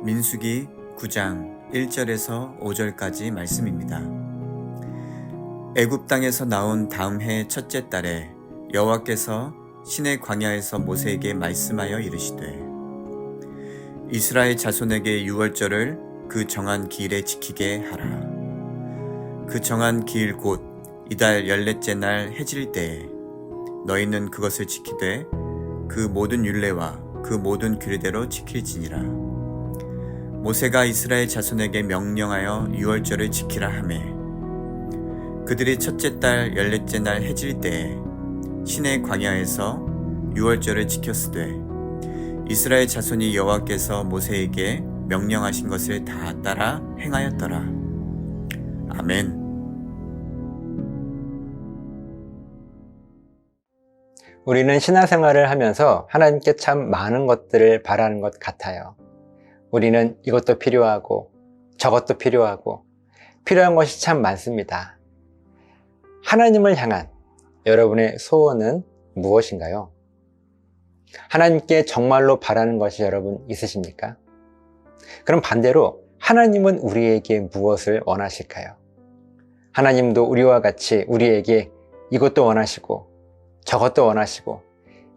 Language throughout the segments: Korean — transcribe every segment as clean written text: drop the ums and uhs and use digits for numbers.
민수기 9장 1절에서 5절까지 말씀입니다. 애굽 땅에서 나온 다음 해 첫째 달에 여호와께서 시내 광야에서 모세에게 말씀하여 이르시되 이스라엘 자손에게 유월절을 그 정한 기일에 지키게 하라. 그 정한 기일 곧 이달 14째 날 해질 때에 너희는 그것을 지키되 그 모든 율례와 그 모든 규례대로 지킬지니라. 모세가 이스라엘 자손에게 명령하여 유월절을 지키라 하매 그들이 첫째 달 14째 날 해질 때에 시내 광야에서 유월절을 지켰으되 이스라엘 자손이 여호와께서 모세에게 명령하신 것을 다 따라 행하였더라. 아멘. 우리는 신앙생활을 하면서 하나님께 참 많은 것들을 바라는 것 같아요. 우리는 이것도 필요하고 저것도 필요하고 필요한 것이 참 많습니다. 하나님을 향한 여러분의 소원은 무엇인가요? 하나님께 정말로 바라는 것이 여러분 있으십니까? 그럼 반대로 하나님은 우리에게 무엇을 원하실까요? 하나님도 우리와 같이 우리에게 이것도 원하시고 저것도 원하시고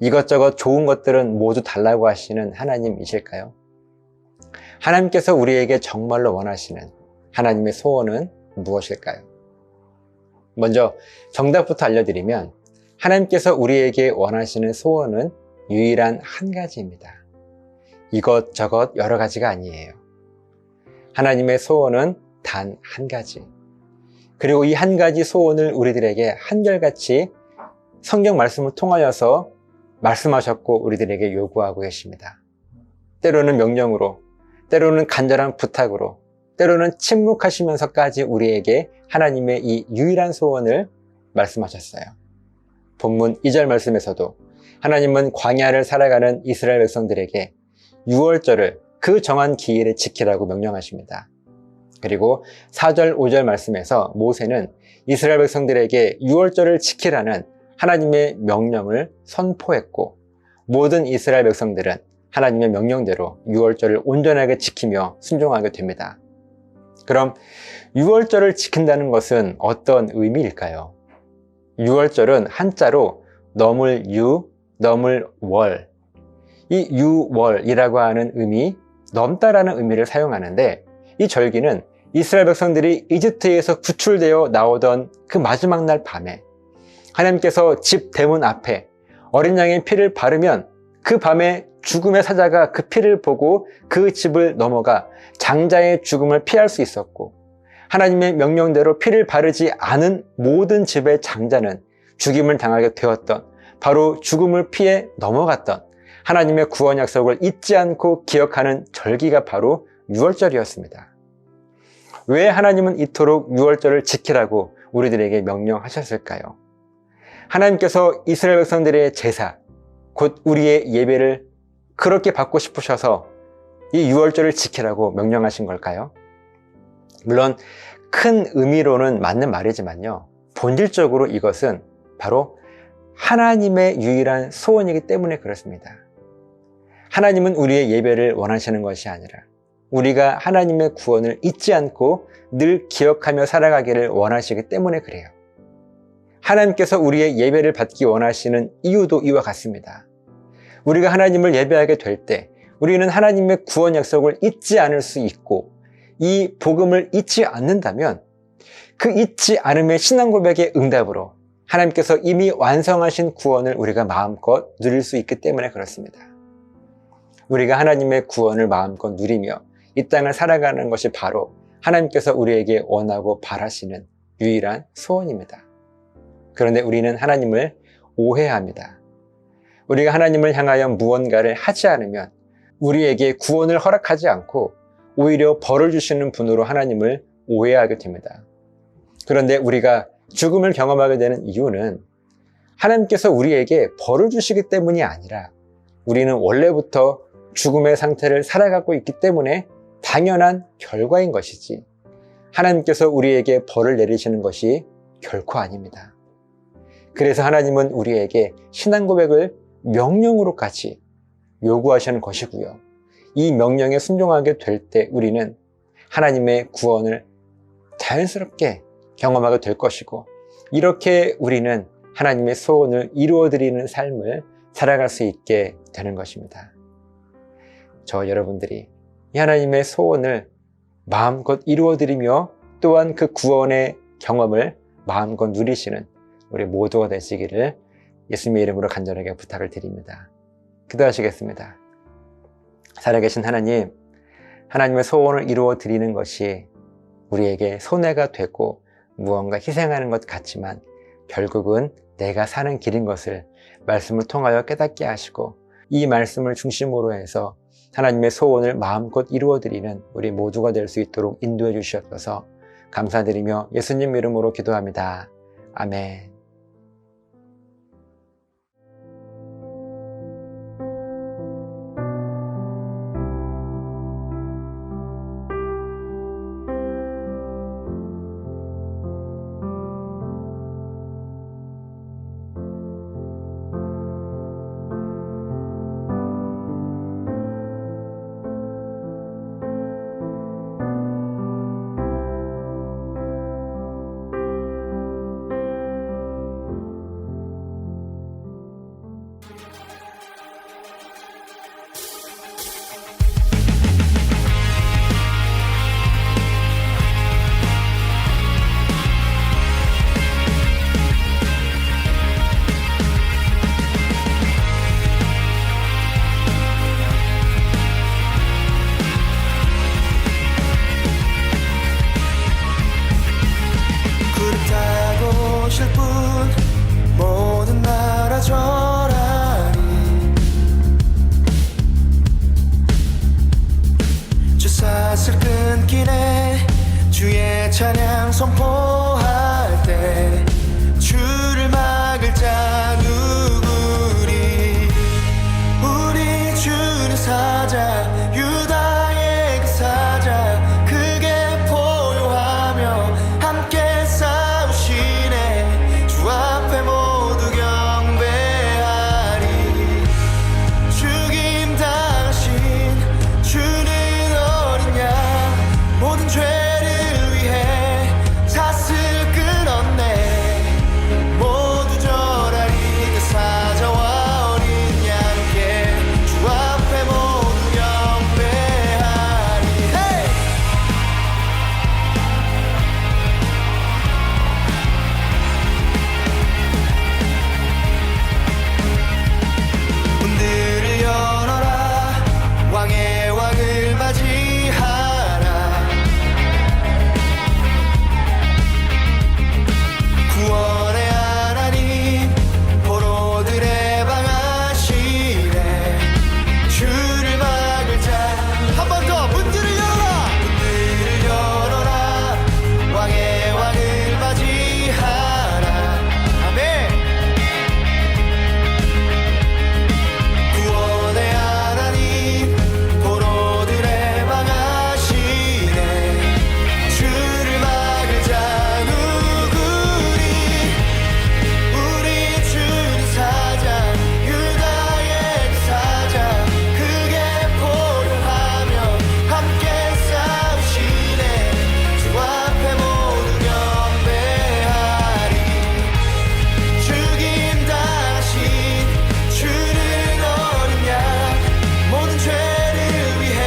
이것저것 좋은 것들은 모두 달라고 하시는 하나님이실까요? 하나님께서 우리에게 정말로 원하시는 하나님의 소원은 무엇일까요? 먼저 정답부터 알려드리면 하나님께서 우리에게 원하시는 소원은 유일한 한 가지입니다. 이것저것 여러 가지가 아니에요. 하나님의 소원은 단 한 가지. 그리고 이 한 가지 소원을 우리들에게 한결같이 성경 말씀을 통하여서 말씀하셨고 우리들에게 요구하고 계십니다. 때로는 명령으로, 때로는 간절한 부탁으로, 때로는 침묵하시면서까지 우리에게 하나님의 이 유일한 소원을 말씀하셨어요. 본문 2절 말씀에서도 하나님은 광야를 살아가는 이스라엘 백성들에게 유월절을 그 정한 기일에 지키라고 명령하십니다. 그리고 4절, 5절 말씀에서 모세는 이스라엘 백성들에게 유월절을 지키라는 하나님의 명령을 선포했고 모든 이스라엘 백성들은 하나님의 명령대로 유월절을 온전하게 지키며 순종하게 됩니다. 그럼 유월절을 지킨다는 것은 어떤 의미일까요? 유월절은 한자로 넘을 유, 넘을 월, 이 유월이라고 하는 의미, 넘다라는 의미를 사용하는데 이 절기는 이스라엘 백성들이 이집트에서 구출되어 나오던 그 마지막 날 밤에 하나님께서 집 대문 앞에 어린 양의 피를 바르면 그 밤에 죽음의 사자가 그 피를 보고 그 집을 넘어가 장자의 죽음을 피할 수 있었고 하나님의 명령대로 피를 바르지 않은 모든 집의 장자는 죽임을 당하게 되었던 바로 죽음을 피해 넘어갔던 하나님의 구원 약속을 잊지 않고 기억하는 절기가 바로 유월절이었습니다. 왜 하나님은 이토록 유월절을 지키라고 우리들에게 명령하셨을까요? 하나님께서 이스라엘 백성들의 제사, 곧 우리의 예배를 그렇게 받고 싶으셔서 이 유월절을 지키라고 명령하신 걸까요? 물론 큰 의미로는 맞는 말이지만요. 본질적으로 이것은 바로 하나님의 유일한 소원이기 때문에 그렇습니다. 하나님은 우리의 예배를 원하시는 것이 아니라 우리가 하나님의 구원을 잊지 않고 늘 기억하며 살아가기를 원하시기 때문에 그래요. 하나님께서 우리의 예배를 받기 원하시는 이유도 이와 같습니다. 우리가 하나님을 예배하게 될 때 우리는 하나님의 구원 약속을 잊지 않을 수 있고 이 복음을 잊지 않는다면 그 잊지 않음의 신앙 고백의 응답으로 하나님께서 이미 완성하신 구원을 우리가 마음껏 누릴 수 있기 때문에 그렇습니다. 우리가 하나님의 구원을 마음껏 누리며 이 땅을 살아가는 것이 바로 하나님께서 우리에게 원하고 바라시는 유일한 소원입니다. 그런데 우리는 하나님을 오해합니다. 우리가 하나님을 향하여 무언가를 하지 않으면 우리에게 구원을 허락하지 않고 오히려 벌을 주시는 분으로 하나님을 오해하게 됩니다. 그런데 우리가 죽음을 경험하게 되는 이유는 하나님께서 우리에게 벌을 주시기 때문이 아니라 우리는 원래부터 죽음의 상태를 살아가고 있기 때문에 당연한 결과인 것이지 하나님께서 우리에게 벌을 내리시는 것이 결코 아닙니다. 그래서 하나님은 우리에게 신앙 고백을 명령으로까지 요구하시는 것이고요. 이 명령에 순종하게 될 때 우리는 하나님의 구원을 자연스럽게 경험하게 될 것이고, 이렇게 우리는 하나님의 소원을 이루어드리는 삶을 살아갈 수 있게 되는 것입니다. 저 여러분들이 이 하나님의 소원을 마음껏 이루어드리며 또한 그 구원의 경험을 마음껏 누리시는 우리 모두가 되시기를 예수님의 이름으로 간절하게 부탁을 드립니다. 기도하시겠습니다. 살아계신 하나님, 하나님의 소원을 이루어 드리는 것이 우리에게 손해가 되고 무언가 희생하는 것 같지만 결국은 내가 사는 길인 것을 말씀을 통하여 깨닫게 하시고, 이 말씀을 중심으로 해서 하나님의 소원을 마음껏 이루어 드리는 우리 모두가 될 수 있도록 인도해 주시옵소서. 감사드리며 예수님 이름으로 기도합니다. 아멘. 모든 나라 절하리. 주 사슬 끊기네. 주의 찬양 선포할 때 주를 막을 자 누구리. 우리 주는 사자, 유다의 그 사자, 크게 포효하며 함께 싸우시네. 주 앞에 모두 경배하리. 죽임 당하신 주는 어린 양, 모든 죄를 위해 사슬 끊었네. 모두 절하리. 그 사자와 어린 양께 주 앞에 모두 경배하리. hey! 문들을 열어라. 왕의 왕을 맞이하라. 구원의 하나님, 포로들의 방하시네. 주를 막을 자. 한 번 더. 문들을 열어라. 문들을 열어라. 왕의 왕을 맞이하라. 아멘. 구원의 하나님, 포로들의 방하시네. 주를 막을 자 누구리. 우리 주는 사자, 유다의 그 사자, 크게 포효하며 함께 싸우시네. 주 앞에 모두 경배하리. 죽임 당하신 주는 어린 양, 모든 죄를 위해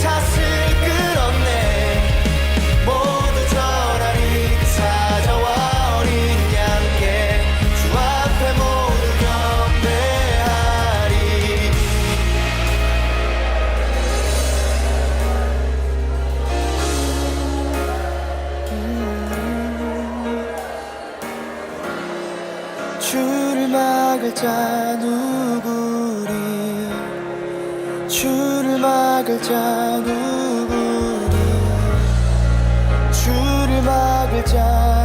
사슬 끊었네. 모두 절하리. 그 사자와 어린 양께 주 앞에 모두 경배하리. 주를 막을 자 누구리. 주를 막을 자 누구리. 주를 막을 자